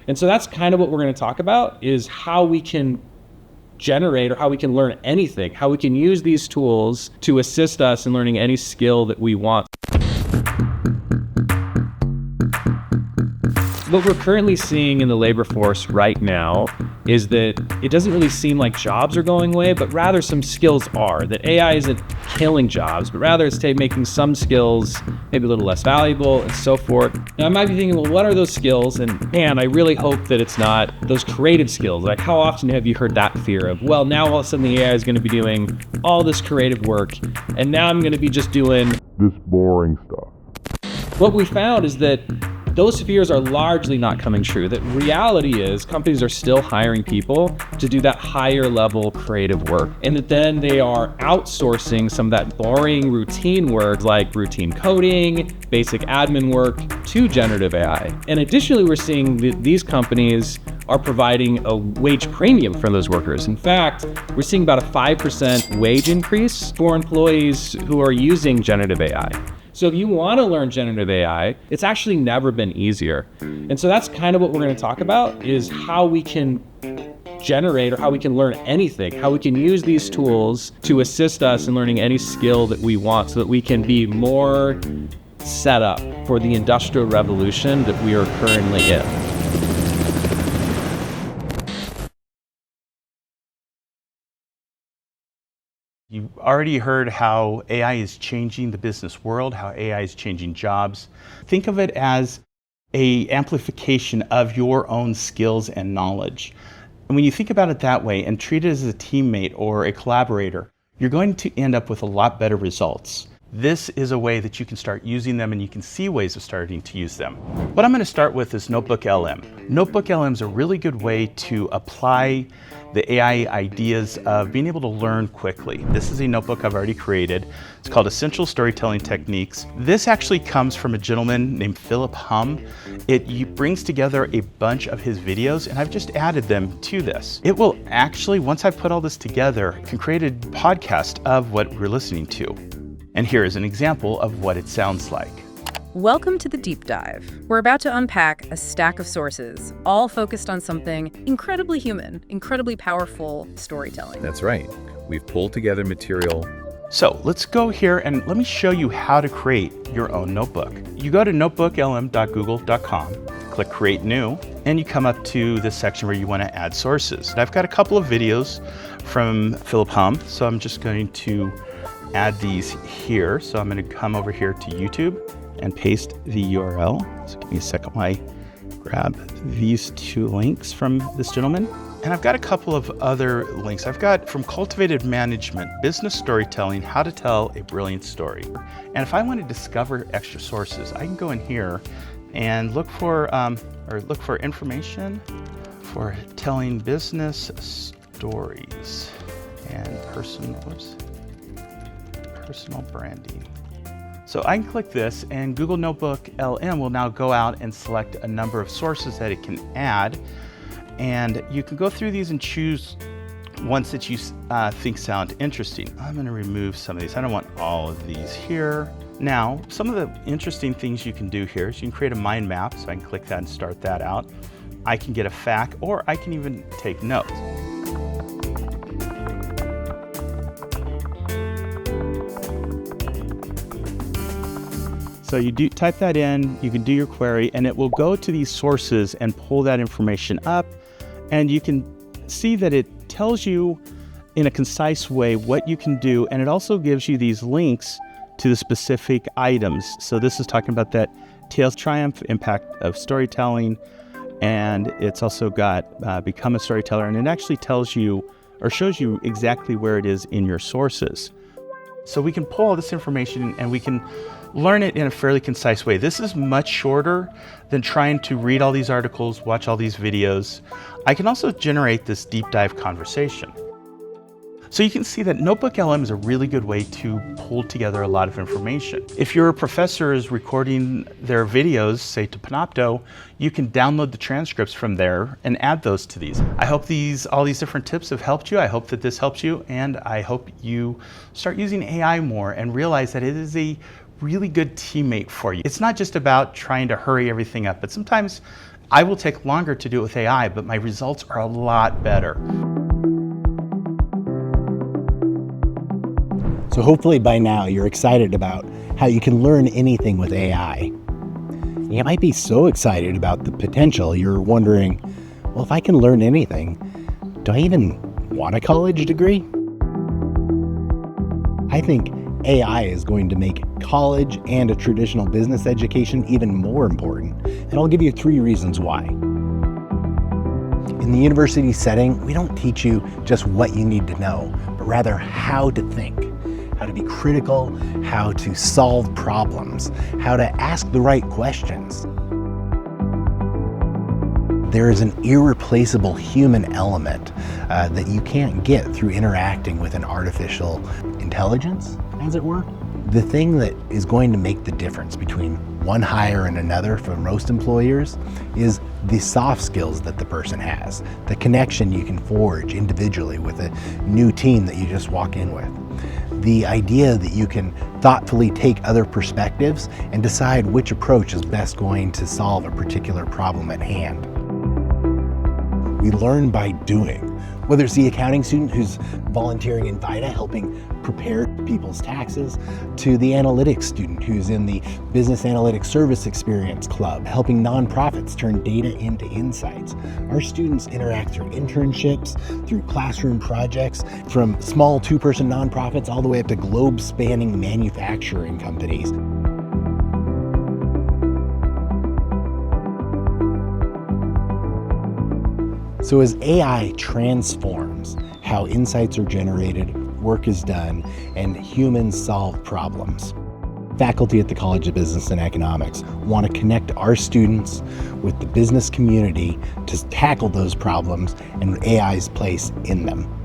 And so that's kind of what we're going to talk about, is how we can generate or how we can learn anything, how we can use these tools to assist us in learning any skill that we want. What we're currently seeing in the labor force right now is that it doesn't really seem like jobs are going away, but rather some skills are. That AI isn't killing jobs, but rather it's making some skills maybe a little less valuable and so forth. Now I might be thinking, well, what are those skills? And man, I really hope that it's not those creative skills. Like, how often have you heard that fear of, well, now all of a sudden the AI is going to be doing all this creative work, and now I'm going to be just doing this boring stuff. What we found is that those fears are largely not coming true. That reality is companies are still hiring people to do that higher level creative work. And that then they are outsourcing some of that boring routine work like routine coding, basic admin work to generative AI. And additionally, we're seeing that these companies are providing a wage premium for those workers. In fact, we're seeing about a 5% wage increase for employees who are using generative AI. So if you want to learn generative AI, it's actually never been easier. And so that's kind of what we're going to talk about, is how we can generate or how we can learn anything, how we can use these tools to assist us in learning any skill that we want so that we can be more set up for the industrial revolution that we are currently in. You've already heard how AI is changing the business world, how AI is changing jobs. Think of it as an amplification of your own skills and knowledge. And when you think about it that way and treat it as a teammate or a collaborator, you're going to end up with a lot better results. This is a way that you can start using them, and you can see ways of starting to use them. What I'm going to start with is Notebook LM. Notebook LM is a really good way to apply the AI ideas of being able to learn quickly. This is a notebook I've already created. It's called Essential Storytelling Techniques. This actually comes from a gentleman named Philip Hum. It brings together a bunch of his videos, and I've just added them to this. It will actually, once I've put all this together, it can create a podcast of what we're listening to. And here is an example of what it sounds like. Welcome to the deep dive. We're about to unpack a stack of sources, all focused on something incredibly human, incredibly powerful storytelling. That's right. We've pulled together material. So let's go here and let me show you how to create your own notebook. You go to notebooklm.google.com, click Create New, and you come up to this section where you want to add sources. And I've got a couple of videos from Philip Hum, so I'm just going to add these here. So I'm going to come over here to YouTube and paste the URL. So give me a second while I grab these two links from this gentleman. And I've got a couple of other links. I've got from Cultivated Management, Business Storytelling, How to Tell a Brilliant Story. And if I want to discover extra sources, I can go in here and look for information for telling business stories and personal branding. So I can click this, and Google Notebook LM will now go out and select a number of sources that it can add. And you can go through these and choose ones that you think sound interesting. I'm going to remove some of these. I don't want all of these here. Now, some of the interesting things you can do here is you can create a mind map. So I can click that and start that out. I can get a fact, or I can even take notes. So you type that in, you can do your query, and it will go to these sources and pull that information up. And you can see that it tells you in a concise way what you can do. And it also gives you these links to the specific items. So this is talking about that Tales Triumph, Impact of Storytelling. And it's also got Become a Storyteller. And it actually tells you or shows you exactly where it is in your sources. So we can pull all this information and we can learn it in a fairly concise way. This is much shorter than trying to read all these articles, watch all these videos. I can also generate this deep dive conversation. So you can see that Notebook LM is a really good way to pull together a lot of information. If your professor is recording their videos, say to Panopto, you can download the transcripts from there and add those to these. I hope all these different tips have helped you. I hope that this helps you, and I hope you start using AI more and realize that it is a really good teammate for you. It's not just about trying to hurry everything up, but sometimes I will take longer to do it with AI, but my results are a lot better. So hopefully by now you're excited about how you can learn anything with AI. You might be so excited about the potential, you're wondering, well, if I can learn anything, do I even want a college degree? I think AI is going to make college and a traditional business education even more important, and I'll give you 3 reasons why. In the university setting, we don't teach you just what you need to know, but rather how to think, how to be critical, how to solve problems, how to ask the right questions. There is an irreplaceable human element that you can't get through interacting with an artificial intelligence, as it were. The thing that is going to make the difference between one hire and another for most employers is the soft skills that the person has, the connection you can forge individually with a new team that you just walk in with. The idea that you can thoughtfully take other perspectives and decide which approach is best going to solve a particular problem at hand. We learn by doing. Whether it's the accounting student who's volunteering in Envato, helping prepare people's taxes, to the analytics student who's in the Business Analytics Service Experience Club, helping nonprofits turn data into insights. Our students interact through internships, through classroom projects, from small 2-person nonprofits all the way up to globe-spanning manufacturing companies. So as AI transforms how insights are generated, work is done, and humans solve problems, faculty at the College of Business and Economics want to connect our students with the business community to tackle those problems and AI's place in them.